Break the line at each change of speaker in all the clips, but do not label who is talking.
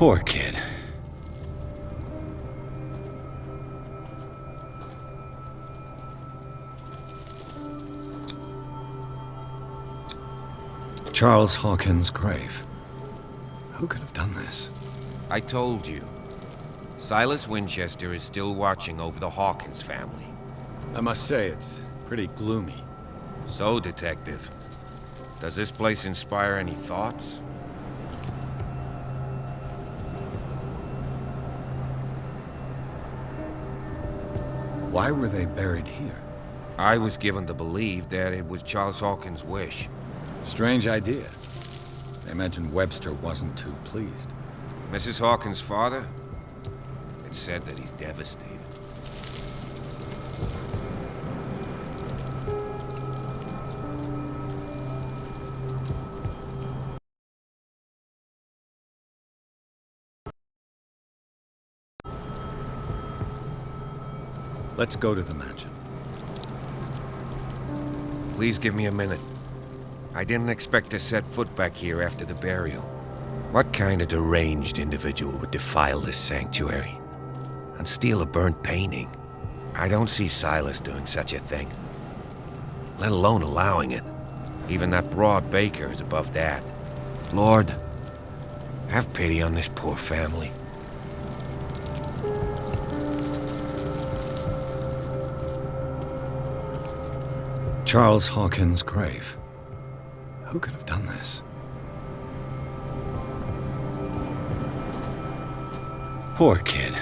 Poor kid. Charles Hawkins' grave. Who could have done this?
I told you. Silas Winchester is still watching over the Hawkins family.
I must say, it's pretty gloomy.
So, Detective, does this place inspire any thoughts?
Why were they buried here?
I was given to believe that it was Charles Hawkins' wish.
Strange idea. I imagine Webster wasn't too pleased.
Mrs. Hawkins' father? It's said that he's devastated.
Let's go to the mansion.
Please give me a minute. I didn't expect to set foot back here after the burial. What kind of deranged individual would defile this sanctuary and steal a burnt painting? I don't see Silas doing such a thing, let alone allowing it. Even that broad baker is above that. Lord, have pity on this poor family.
Charles Hawkins' grave. Who could have done this? Poor kid.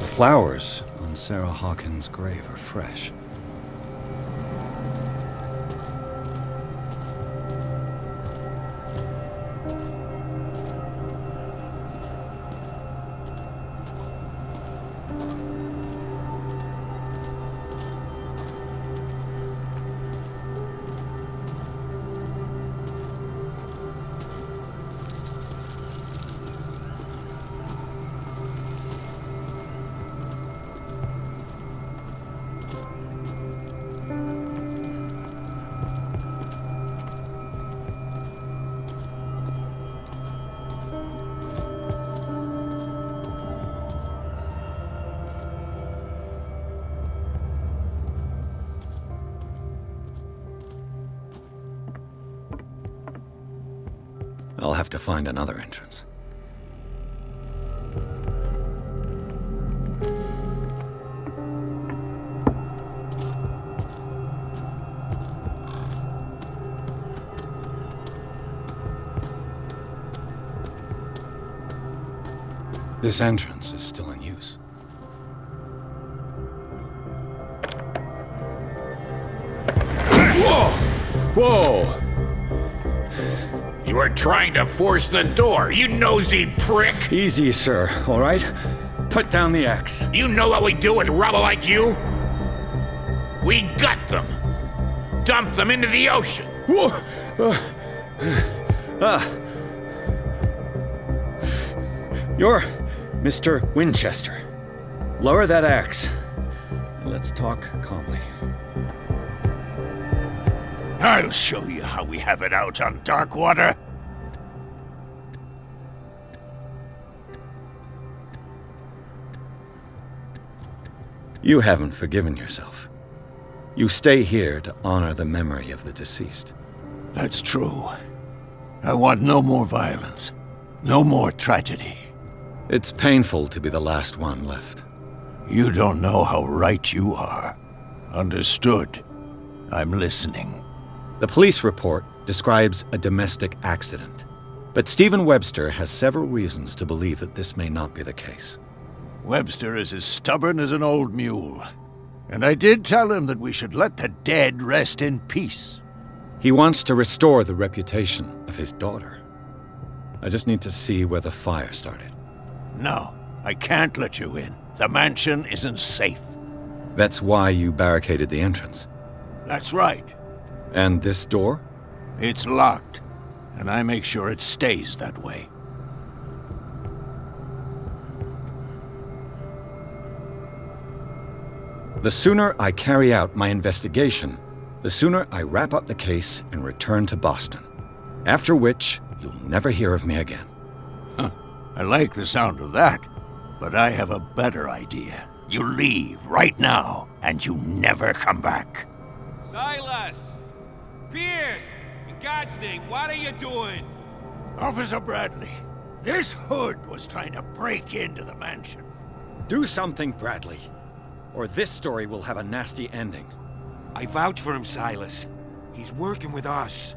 The flowers on Sarah Hawkins' grave are fresh. I'll have to find another entrance. This entrance is still in use.
Whoa!
Whoa!
You were trying to force the door, you nosy prick!
Easy, sir, all right? Put down the axe.
You know what we do with rubble like you? We gut them. Dump them into the ocean.
Whoa! You're Mr. Winchester. Lower that axe. Let's talk calmly.
I'll show you how we have it out on dark water.
You haven't forgiven yourself. You stay here to honor the memory of the deceased.
That's true. I want no more violence. No more tragedy.
It's painful to be the last one left.
You don't know how right you are. Understood. I'm listening.
The police report describes a domestic accident, but Stephen Webster has several reasons to believe that this may not be the case.
Webster is as stubborn as an old mule. And I did tell him that we should let the dead rest in peace.
He wants to restore the reputation of his daughter. I just need to see where the fire started.
No, I can't let you in. The mansion isn't safe.
That's why you barricaded the entrance.
That's right.
And this door?
It's locked, and I make sure it stays that way.
The sooner I carry out my investigation, the sooner I wrap up the case and return to Boston. After which, you'll never hear of me again.
Huh. I like the sound of that, but I have a better idea. You leave right now, and you never come back.
Silas! Pierce! In God's name, what are you doing?
Officer Bradley, this hood was trying to break into the mansion.
Do something, Bradley, or this story will have a nasty ending.
I vouch for him, Silas. He's working with us.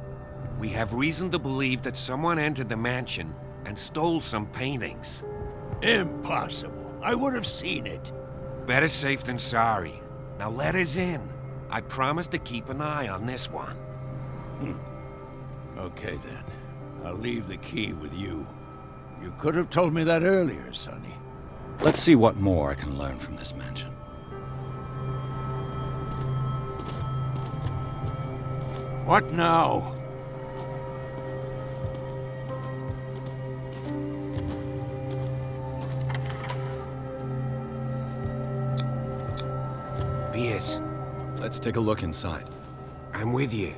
We have reason to believe that someone entered the mansion and stole some paintings.
Impossible. I would have seen it.
Better safe than sorry. Now let us in. I promise to keep an eye on this one.
Okay then. I'll leave the key with you. You could have told me that earlier, Sonny.
Let's see what more I can learn from this mansion.
What now?
Pierce,
Let's take a look inside.
I'm with you.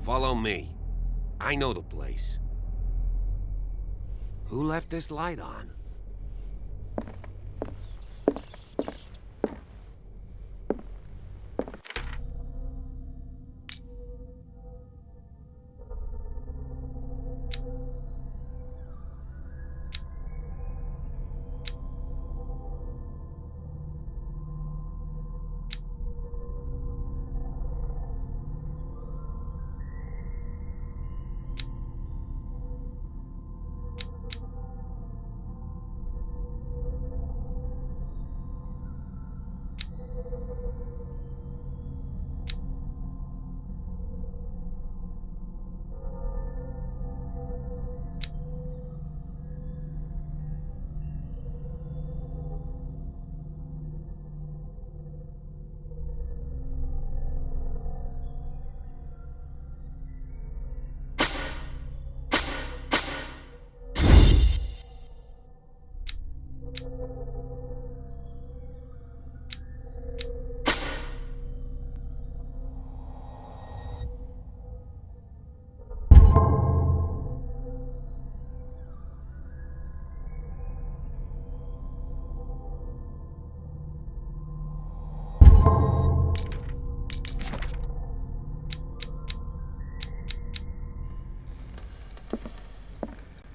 Follow me. I know the place. Who left this light on?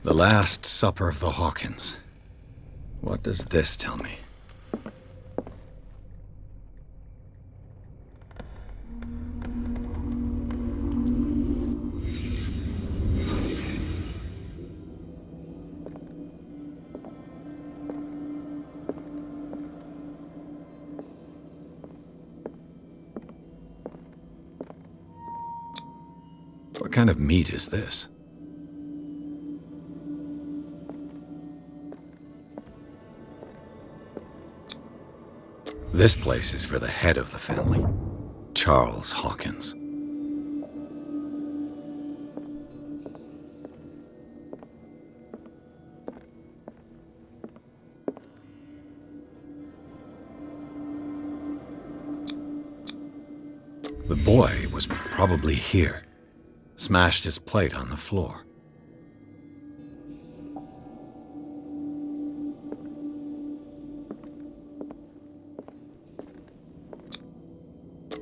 The Last Supper of the Hawkins. What does this tell me? What kind of meat is this? This place is for the head of the family, Charles Hawkins. The boy was probably here, smashed his plate on the floor.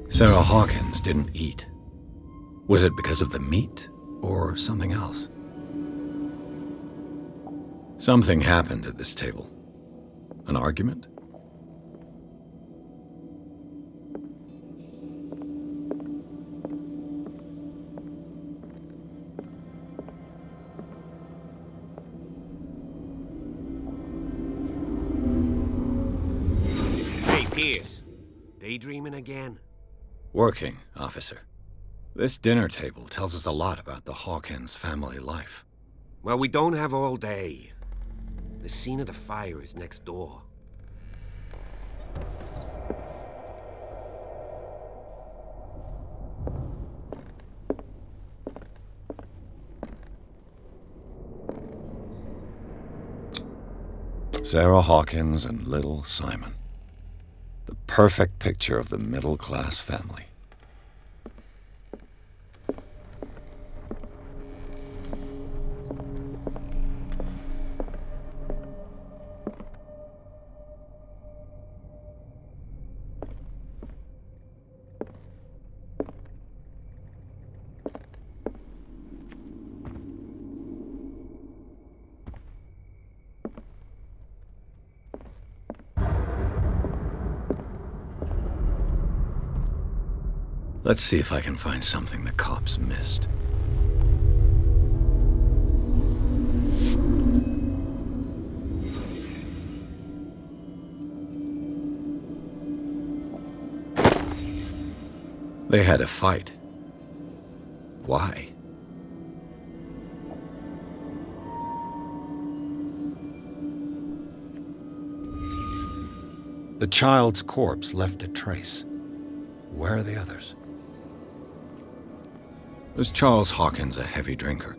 Sarah Hawkins didn't eat. Was it because of the meat or something else? Something happened at this table. An argument?
Hey, Pierce. Daydreaming again?
Working, officer. This dinner table tells us a lot about the Hawkins family life.
Well, we don't have all day. The scene of the fire is next door.
Sarah Hawkins and little Simon. The perfect picture of the middle-class family. Let's see if I can find something the cops missed. They had a fight. Why? The child's corpse left a trace. Where are the others? Was Charles Hawkins a heavy drinker?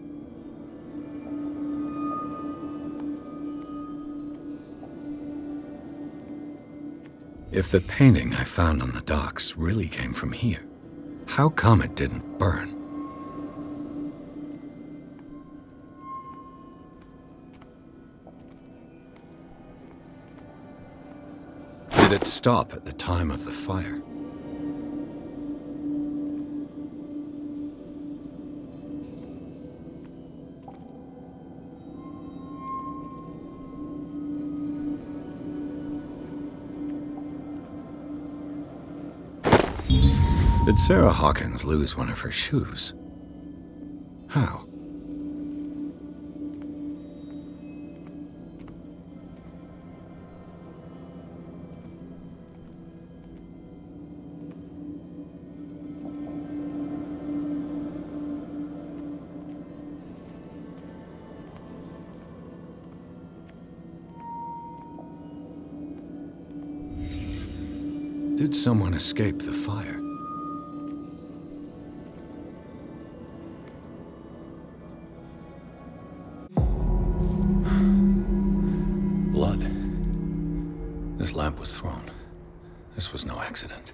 If the painting I found on the docks really came from here, how come it didn't burn? Did it stop at the time of the fire? Did Sarah Hawkins lose one of her shoes? How? Did someone escape the fire? Blood. This lamp was thrown. This was no accident.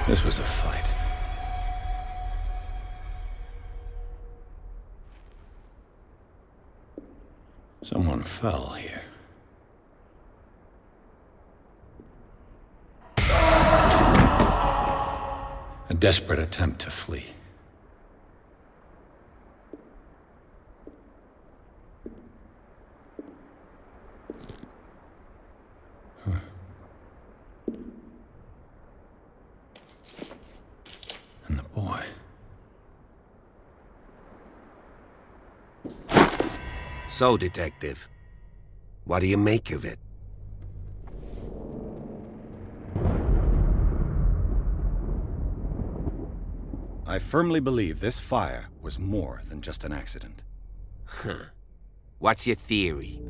This was a fight. Someone fell here. A desperate attempt to flee. And the boy.
So, Detective, what do you make of it?
I firmly believe this fire was more than just an accident.
Huh. What's your theory?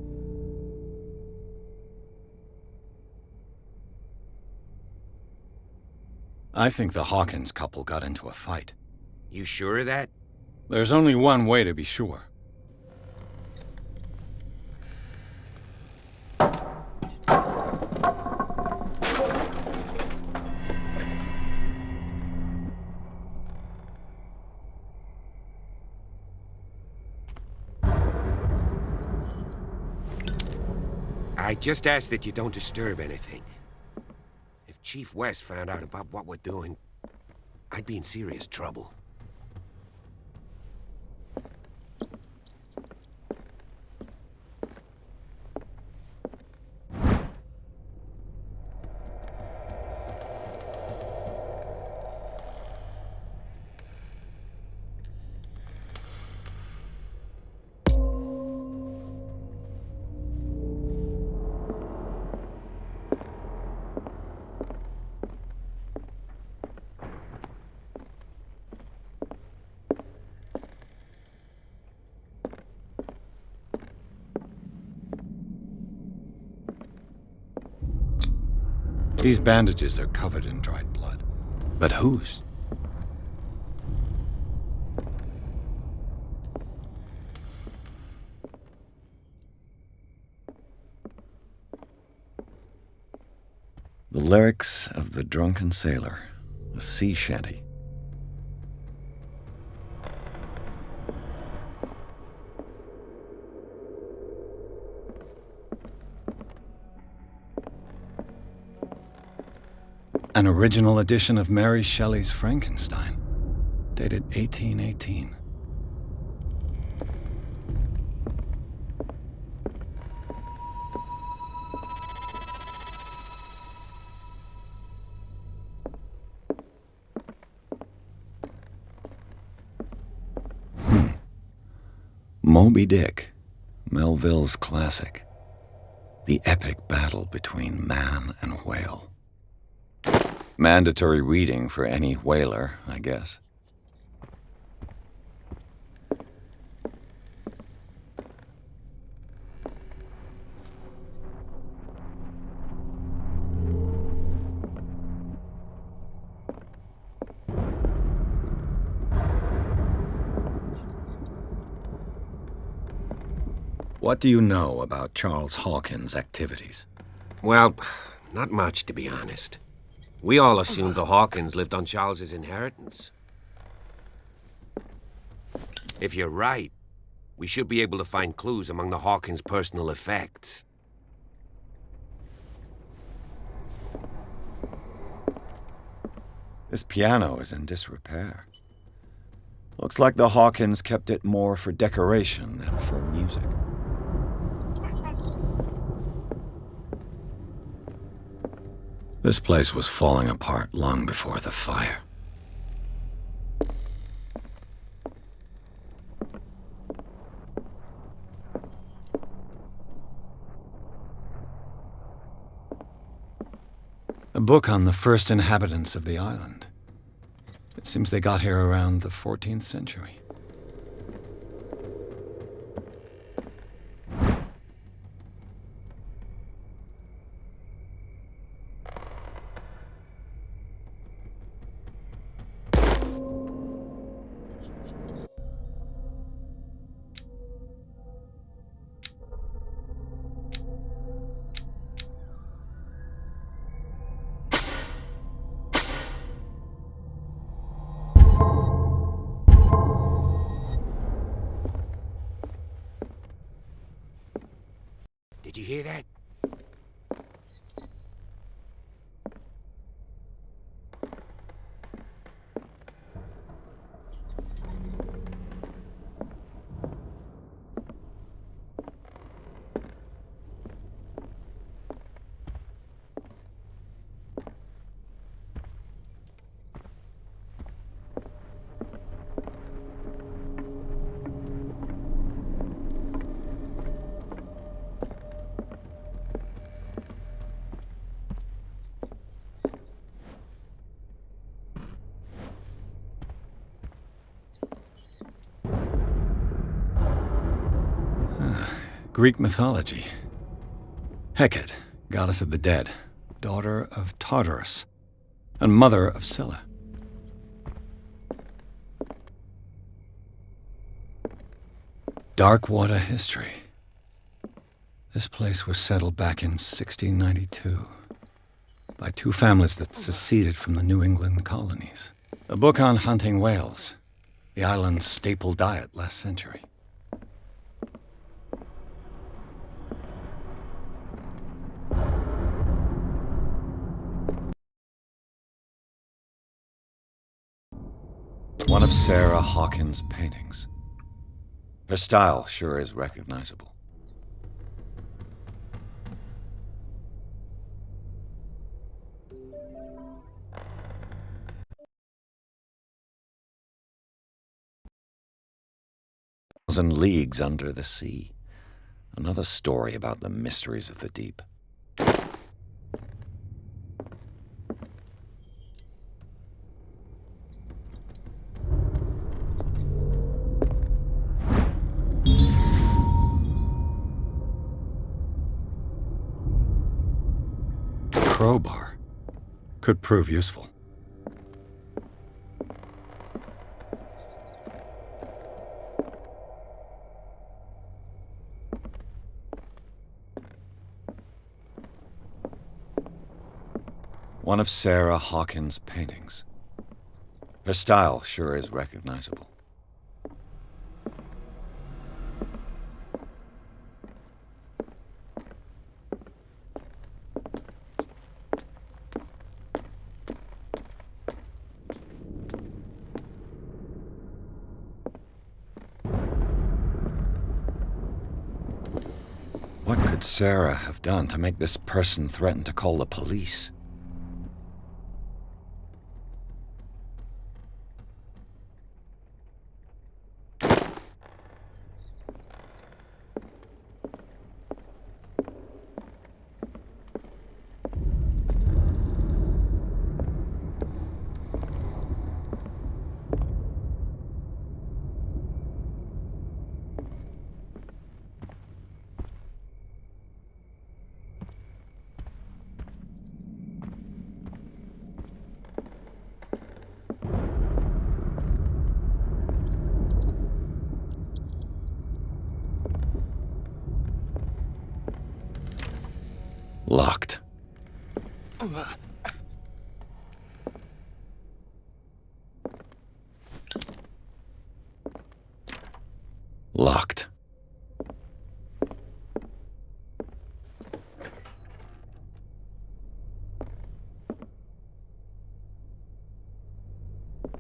I think the Hawkins couple got into a fight.
You sure of that?
There's only one way to be sure.
I just ask that you don't disturb anything. If Chief West found out about what we're doing, I'd be in serious trouble.
These bandages are covered in dried blood. But whose? The lyrics of the drunken sailor, a sea shanty. An original edition of Mary Shelley's Frankenstein, dated 1818. Moby Dick, Melville's classic. The epic battle between man and whale. Mandatory reading for any whaler, I guess. What do you know about Charles Hawkins' activities?
Well, not much, to be honest. We all assumed the Hawkins lived on Charles's inheritance. If you're right, we should be able to find clues among the Hawkins' personal effects.
This piano is in disrepair. Looks like the Hawkins kept it more for decoration than for music. This place was falling apart long before the fire. A book on the first inhabitants of the island. It seems they got here around the 14th century.
Did you hear that?
Greek mythology. Hecate, goddess of the dead, daughter of Tartarus, and mother of Scylla. Dark water history. This place was settled back in 1692 by two families that seceded from the New England colonies. A book on hunting whales, the island's staple diet last century. One of Sarah Hawkins' paintings. Her style sure is recognizable. Thousand Leagues Under the Sea. Another story about the mysteries of the deep. Crowbar. Could prove useful. One of Sarah Hawkins' paintings. Her style sure is recognizable. What could Sarah have done to make this person threaten to call the police? Locked. Locked.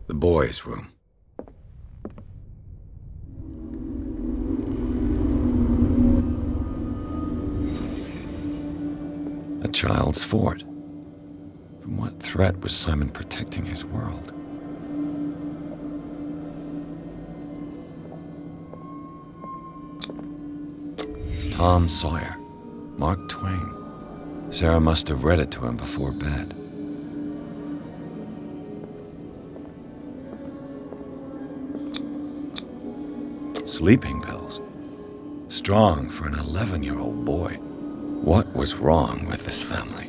The boys' room. A child's fort. From what threat was Simon protecting his world? Tom Sawyer. Mark Twain. Sarah must have read it to him before bed. Sleeping pills. Strong for an 11-year-old boy. What was wrong with this family?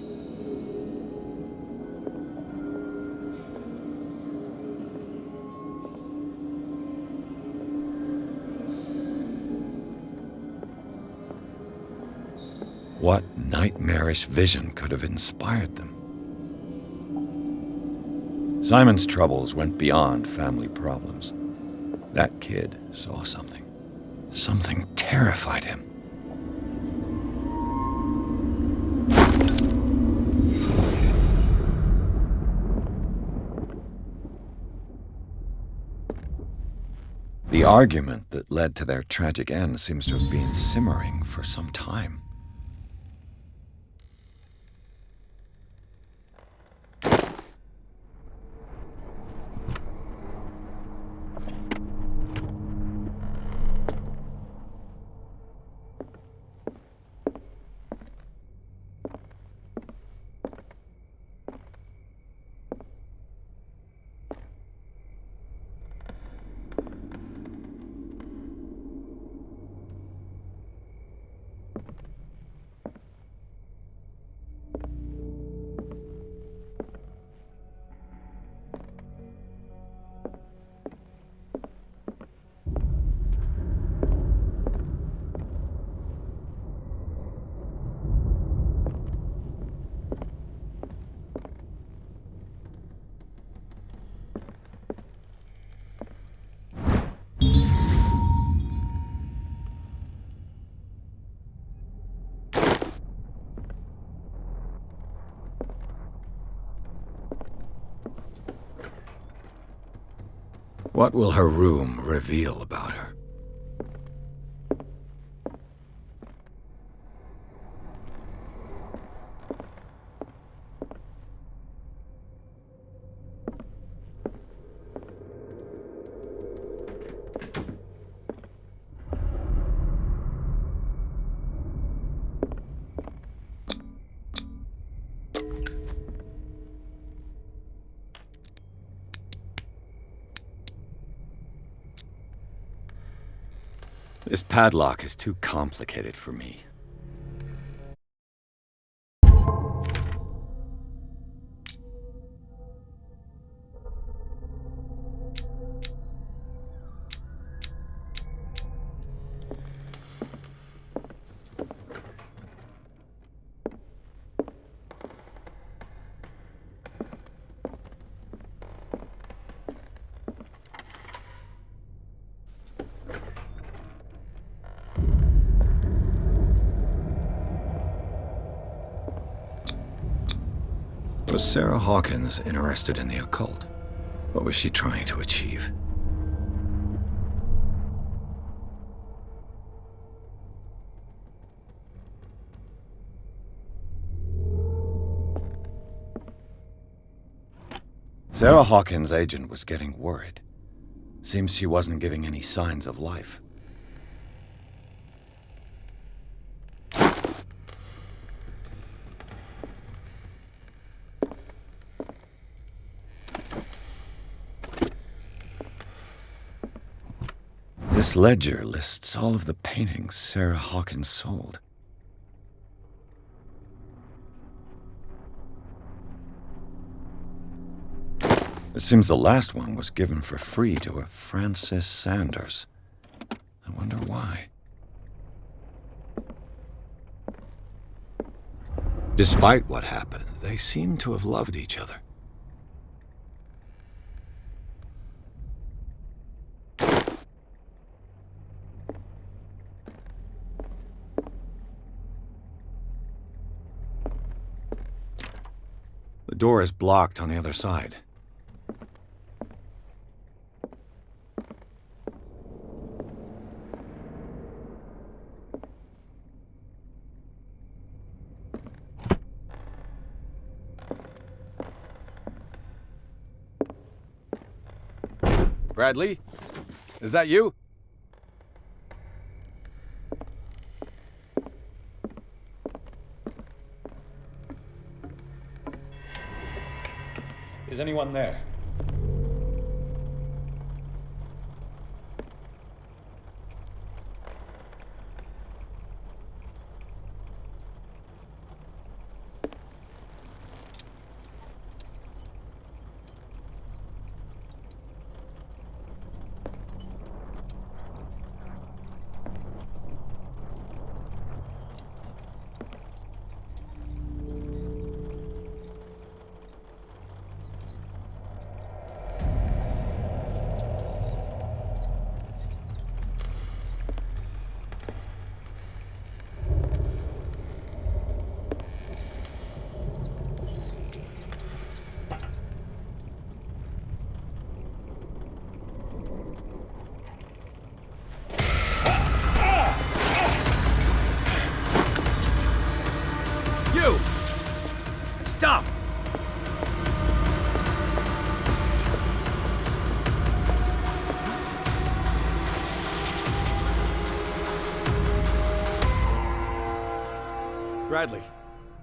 What nightmarish vision could have inspired them? Simon's troubles went beyond family problems. That kid saw something. Something terrified him. The argument that led to their tragic end seems to have been simmering for some time. What will her room reveal about her? This padlock is too complicated for me. Was Sarah Hawkins interested in the occult? What was she trying to achieve? Sarah Hawkins' agent was getting worried. Seems she wasn't giving any signs of life. This ledger lists all of the paintings Sarah Hawkins sold. It seems the last one was given for free to a Francis Sanders. I wonder why. Despite what happened, they seem to have loved each other. The door is blocked on the other side. Bradley? Is that you? Is anyone there? You! Stop! Bradley,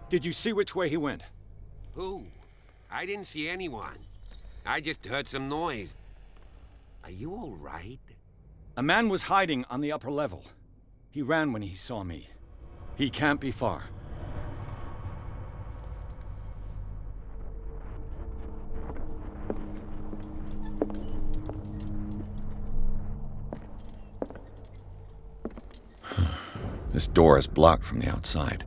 did you see which way he went?
Who? I didn't see anyone. I just heard some noise. Are you all right?
A man was hiding on the upper level. He ran when he saw me. He can't be far. This door is blocked from the outside.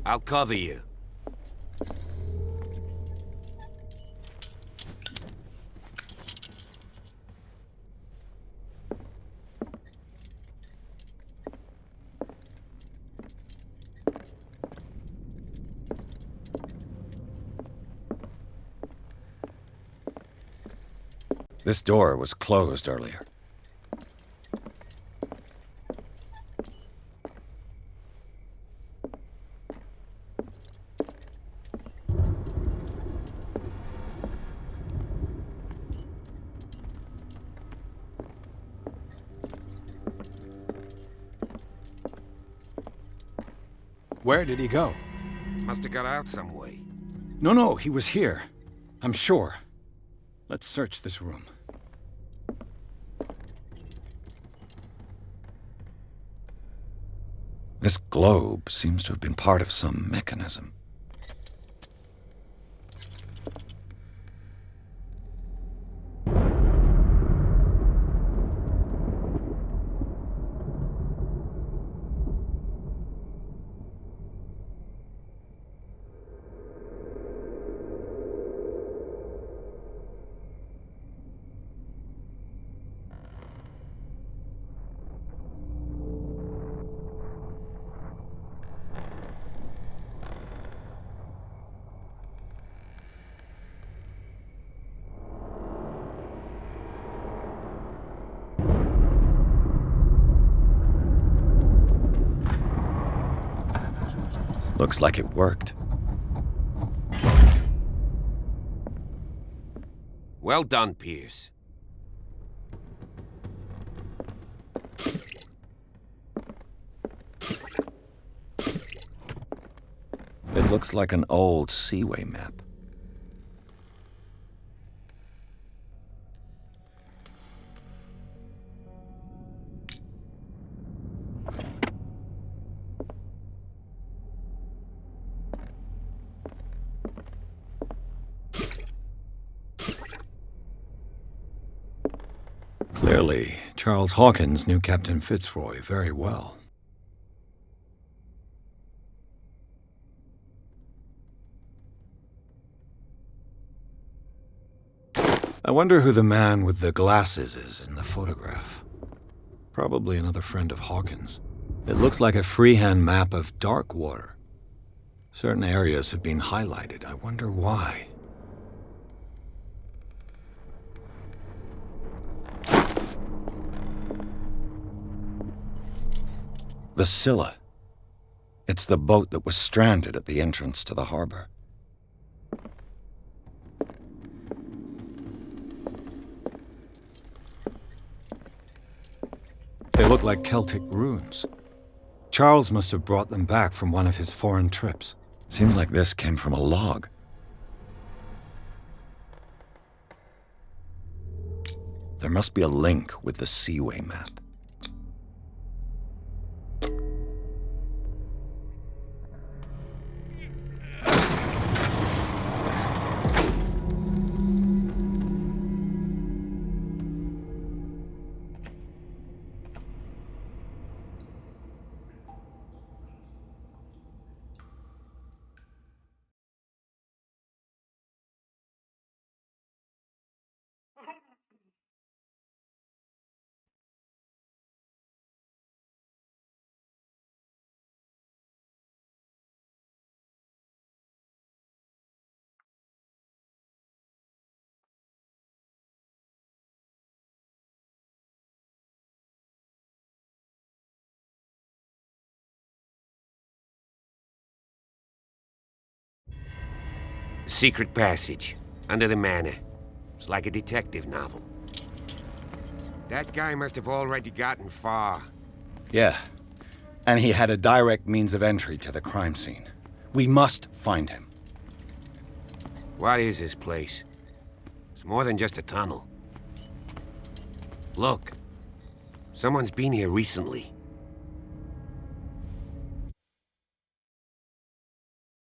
I'll cover you.
This door was closed earlier. Where did he go?
Must have got out some way.
No, he was here. I'm sure. Let's search this room. This globe seems to have been part of some mechanism. Looks like it worked.
Well done, Pierce.
It looks like an old seaway map. Clearly, Charles Hawkins knew Captain Fitzroy very well. I wonder who the man with the glasses is in the photograph. Probably another friend of Hawkins. It looks like a freehand map of dark water. Certain areas have been highlighted. I wonder why. The Scylla. It's the boat that was stranded at the entrance to the harbor. They look like Celtic runes. Charles must have brought them back from one of his foreign trips. Seems like this came from a log. There must be a link with the Seaway map.
The secret passage, under the manor. It's like a detective novel. That guy must have already gotten far.
Yeah, and he had a direct means of entry to the crime scene. We must find him.
What is this place? It's more than just a tunnel. Look, someone's been here recently.